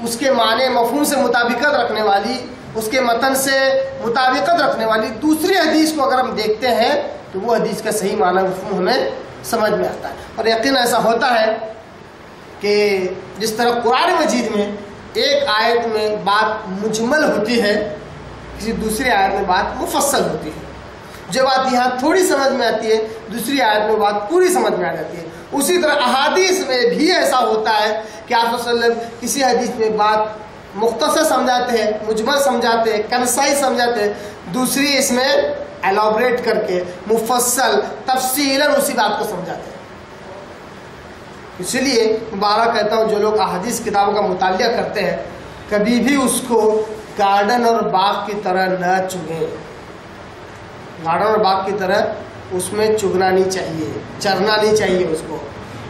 اس کے معنی مفہوم سے مطابقت رکھنے والی، اس کے متن سے مطابقت رکھنے والی دوسری حدیث کو اگر ہم دیکھتے ہیں تو وہ حدیث کا صحیح معنی مفہوم ہمیں سمجھ میں آتا ہے. اور یقین ایسا ہوتا ہے کہ جس طرح قرآن مجید میں ایک آیت میں بات مجمل ہوتی ہے، کسی دوسری آیت میں بات مفصل ہوتی ہے. جو بات یہاں تھوڑی سمجھ میں آتی ہے دوسری آیت میں بات پوری سمجھ میں آ جاتی ہے. اسی طرح احادیث میں بھی ایسا ہوتا ہے کہ آپ صلی اللہ علیہ وسلم کسی حدیث میں بات مختصر سمجھاتے ہیں، مجمل سمجھاتے ہیں، کنسائز سمجھاتے ہیں، دوسری اس میں ایلابریٹ کر کے مفصل تفصیلاً اسی بات کو سمجھاتے ہیں. اسی لیے مبارک کہتا ہوں جو لوگ احادیث کتابوں کا مطالعہ کرتے ہیں کبھی بھی اس کو گارڈن اور باغ کی طرح نہ چگیں. گارڈن اور باغ کی طرح اس میں چگنا نہیں چاہیے، چرنا نہیں چاہیے اس کو.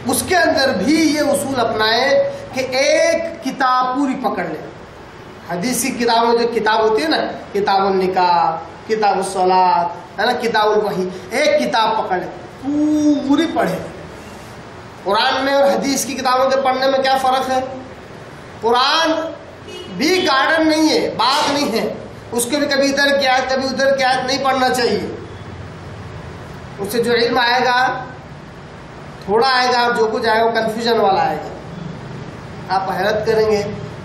اس کے اندر بھی یہ اصول اپنائیں کہ ایک کتاب پوری پکڑ لیں. حدیث کی کتابوں میں جو کتاب ہوتی ہے نا، کتاب النکاح، کتاب الصلاۃ ہے نا، کتاب الوحی، ایک کتاب پکڑ لیں پوری پڑھیں. قرآن میں اور حدیث کی کتابوں کے پڑھنے میں کیا فرق ہے؟ قرآن بھی گارڈن نہیں ہے، باغ نہیں ہے، اس کو بھی کبھی ادھر کی آیت کبھی ادھر کی آیت نہیں پڑھنا چاہیے. اس سے جو علم آئے گا تھوڑا آئے گا اور جو کچھ آئے گا وہ کنفیوژن والا آئے گا. آپ حیرت کریں گے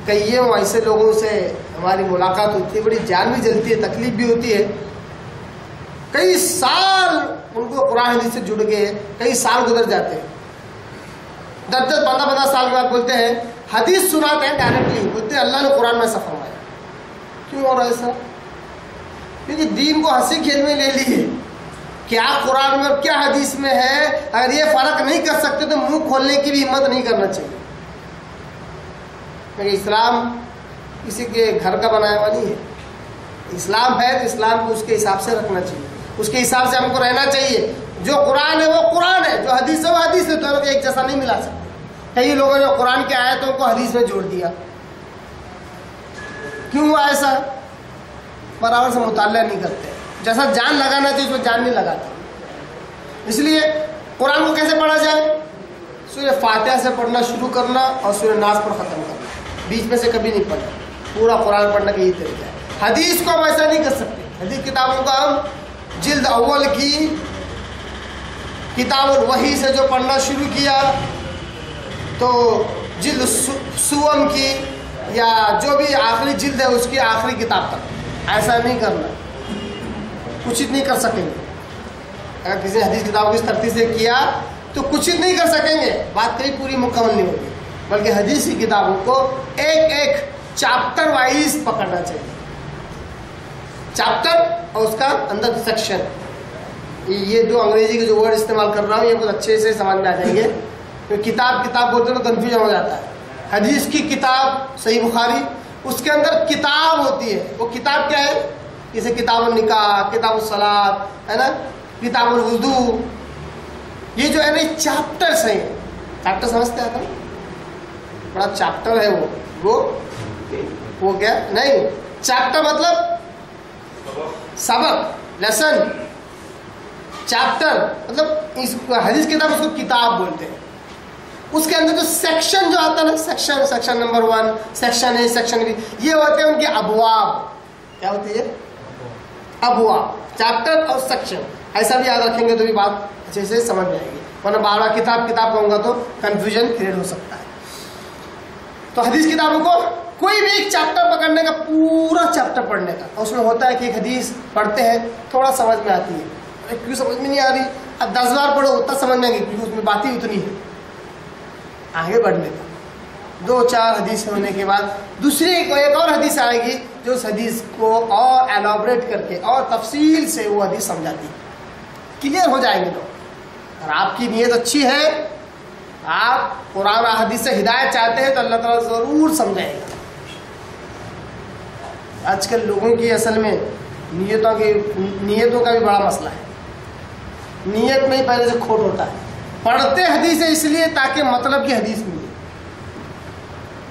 کئی ایسے لوگوں سے ہماری ملاقات ہوتی ہے، بڑی جان بھی جلتی ہے، تکلیف بھی ہوتی ہے. کئی سال ان کو قرآن حدیث سے جڑ گئے، کئی سال گزر جاتے ہیں، 10 15 سال کے بعد بولتے ہیں حدیث سناتے ہیں ڈائریکٹلی، بولتے ہیں اللہ نے قرآن میں ایسا فرمایا. کیوں ہو رہا ہے ایسا؟ کیونکہ دین کو ہنسی کھیل میں لے لیے. کیا قرآن میں اور کیا حدیث میں ہے، اگر یہ فرق نہیں کر سکتے تو منہ کھولنے کی بھی ہمت نہیں کرنا چاہیے. کیونکہ اسلام کسی کے گھر کا بنایا ہوا نہیں ہے. اسلام ہے تو اسلام کو اس کے حساب سے رکھنا چاہیے، اس کے حساب سے ہم کو رہنا چاہیے. جو قرآن ہے وہ قرآن ہے، جو حدیث ہے وہ حدیث ہے، دونوں کو ایک جیسا نہیں ملا سکتے. کئی لوگوں نے قرآن کی آیتوں کو حدیث میں جوڑ دیا. کیوں ہوا ایسا؟ برابر سے مطالعہ نہیں کرتے. جیسا جان لگانا چاہیے اس میں جان نہیں لگاتے. اس لیے قرآن کو کیسے پڑھا جائے؟ سورہ فاتحہ سے پڑھنا شروع کرنا اور سورہ ناس پر ختم کرنا، بیچ میں سے کبھی نہیں پڑھنا. پورا قرآن پڑھنے کا یہی طریقہ ہے. حدیث کو ہم ایسا نہیں کر سکتے. حدیث کتابوں کو ہم جلد اول کی کتاب الوحی سے جو پڑھنا شروع کیا تو جلد سوم کی یا جو بھی آخری جلد ہے اس کی آخری کتاب تک، ایسا نہیں کرنا. کچھ نہیں کر سکیں گے. اگر کسی حدیث کتاب کو اس ترتیب سے کیا تو کچھ نہیں کر سکیں گے، بات کہیں پوری مکمل نہیں ہوگی. بلکہ حدیث کی کتابوں کو ایک ایک چیپٹر وائز پکڑنا چاہیے. چیپٹر اور اس کا اندر سیکشن. یہ جو انگریزی کے جو ورڈ استعمال کر رہا ہوں یہ بہت اچھے سے سمجھ میں آ جائیں گے. کتاب بولتے ہیں تو کنفیوژن ہو جاتا ہے. حدیث کی کتاب صحیح بخاری، اس کے اندر کتاب ہوتی ہے. وہ کتاب کیا ہے؟ جیسے کتاب النکاح، کتاب الصلاۃ ہے نا، کتاب الوضو. یہ جو ہے نا چیپٹرس ہیں. چیپٹر سمجھتے ہیں نا، بڑا چیپٹر ہے وہ کیا نہیں. چیپٹر مطلب سبق، لیسن. چیپٹر مطلب حدیث کتاب اس کو کتاب بولتے ہیں. اس کے اندر جو سیکشن جو آتا ہے نا، section number 1، section A, section B, یہ ہوتے ہیں ان کے ابواب. کیا ہوتی ہے؟ ابواب. چیپٹر اور سیکشن ایسا بھی یاد رکھیں گے تو بھی بات اچھے سے سمجھ میں آئے گی. ورنہ بار بار کتاب کہوں گا تو کنفیوژن کریٹ ہو سکتا ہے. تو حدیث کتابوں کو کوئی بھی ایک چیپٹر پکڑنے کا، پورا چیپٹر پڑھنے کا. اور اس میں ہوتا ہے کہ ایک حدیث پڑھتے ہیں تھوڑا سمجھ میں آتی ہے، کیوں سمجھ میں نہیں آ رہی، اب 10 بار پڑھو اتنا سمجھ میں آئے گی کیونکہ اس میں باتیں اتنی ہے. آگے بڑھنے کا 2-4 حدیث ہونے کے بعد دوسری ایک اور حدیث آئے گی جو اس حدیث کو اور ایلابریٹ کر کے اور تفصیل سے وہ حدیث سمجھاتی ہے. کلیئر ہو جائیں گے لوگ. اور آپ کی نیت اچھی ہے، آپ قرآن اور حدیث سے ہدایت چاہتے ہیں تو اللہ تعالیٰ ضرور سمجھائے گا. آج کل لوگوں کی اصل میں نیتوں کا بھی بڑا مسئلہ ہے. نیت میں ہی پہلے سے کھوٹ ہوتا ہے. پڑھتے حدیث ہے اس لیے تاکہ مطلب کی حدیث ملے.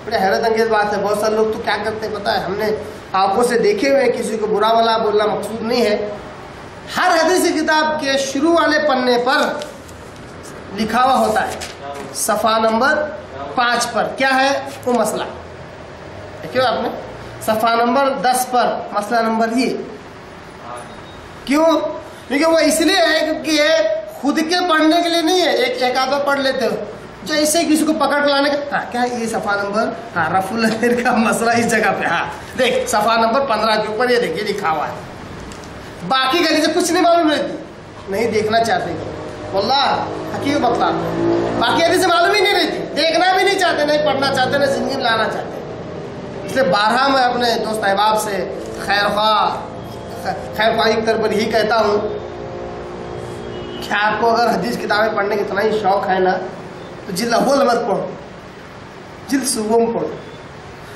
بڑے حیرت انگیز بات ہے. بہت سارے لوگ تو کیا کرتے ہیں پتہ ہے، ہم نے آنکھوں سے دیکھے ہوئے، کسی کو برا والا بولنا مقصود نہیں ہے. ہر حدیث کتاب کے شروع والے پنے پر لکھا ہوا ہوتا ہے صفحہ نمبر 5 پر کیا ہے وہ مسئلہ. دیکھیے آپ نے صفحہ نمبر 10 پر مسئلہ نمبر یہ کیوں؟ کیونکہ وہ اس لیے ہے کیونکہ یہ خود کے پڑھنے کے لیے نہیں ہے، ایک آدھا پڑھ لیتے ہو جیسے کسی کو پکڑ کے لانے کا کیا یہ صفحہ نمبر رفع الامر کا مسئلہ اس جگہ پہ دیکھ صفحہ نمبر 15 کے اوپر یہ دیکھیے لکھا ہوا ہے، باقی گلی سے کچھ نہیں معلوم رہتی، نہیں دیکھنا چاہتے واللہ حقیقت بتلا، باقی گلی سے معلوم ہی نہیں رہتی، دیکھنا بھی نہیں چاہتے، نہیں پڑھنا چاہتے، نہیں زندگی میں لانا چاہتے. اس لیے بارہا میں اپنے دوست احباب سے خیر خواہی کی طرف پر یہی کہتا ہوں کہ آپ کو اگر حدیث کتابیں پڑھنے کا اتنا ہی شوق ہے نا تو جلد اول مت پڑھو، جلد سوم پڑھو.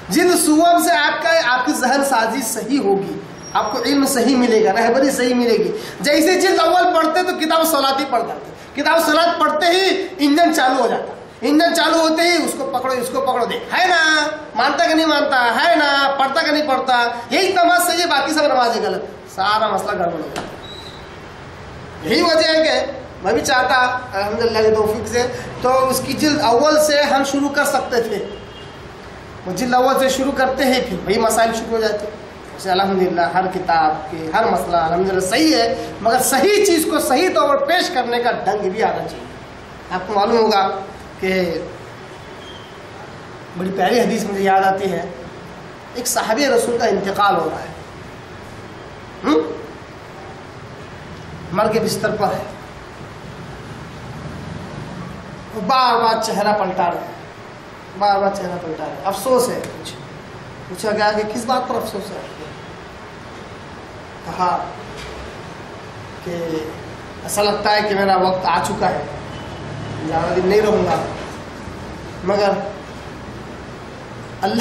جلد سوم سے آپ کی ذہن سازی صحیح ہوگی، آپ کو علم صحیح ملے گا، رہبری صحیح ملے گی. جیسے جلد اول پڑھتے تو کتاب صلاۃ ہی پڑھ جاتے، کتاب صلاۃ پڑھتے ہی انجن چالو ہو جاتا، انجن چالو ہوتے ہی اس کو پکڑو اس کو پکڑو، دیکھ ہے نا مانتا کہ نہیں مانتا ہے نا، پڑھتا کہ نہیں پڑھتا، یہی نماز صحیح ہے باقی سب نمازیں غلط، سارا مسئلہ گڑبڑ ہو جاتا. یہی وجہ ہے کہ میں بھی چاہتا الحمدللہ کی توفیق سے تو اس کی جلد اول سے ہم شروع کر سکتے تھے، وہ جلد اول سے شروع کرتے ہیں پھر وہی مسائل شروع ہو جاتے. اسے الحمدللہ ہر کتاب کے ہر مسئلہ الحمدللہ صحیح ہے، مگر صحیح چیز کو صحیح طور پر پیش کرنے کا ڈھنگ بھی آنا چاہیے. آپ کو معلوم ہوگا کہ بڑی پیاری حدیث مجھے یاد آتی ہے، ایک صحابی رسول کا انتقال ہو رہا ہے، مر کے بستر پر ہے، وہ بار بار چہرہ پلٹا رہے، بار بار چہرہ پلٹا رہے، افسوس ہے. پوچھا گیا کہ کس بات پر افسوس ہے؟ کہا کہ ایسا لگتا ہے کہ میرا وقت آ چکا ہے، زیادہ دن نہیں رہوں گا، مگر اللہ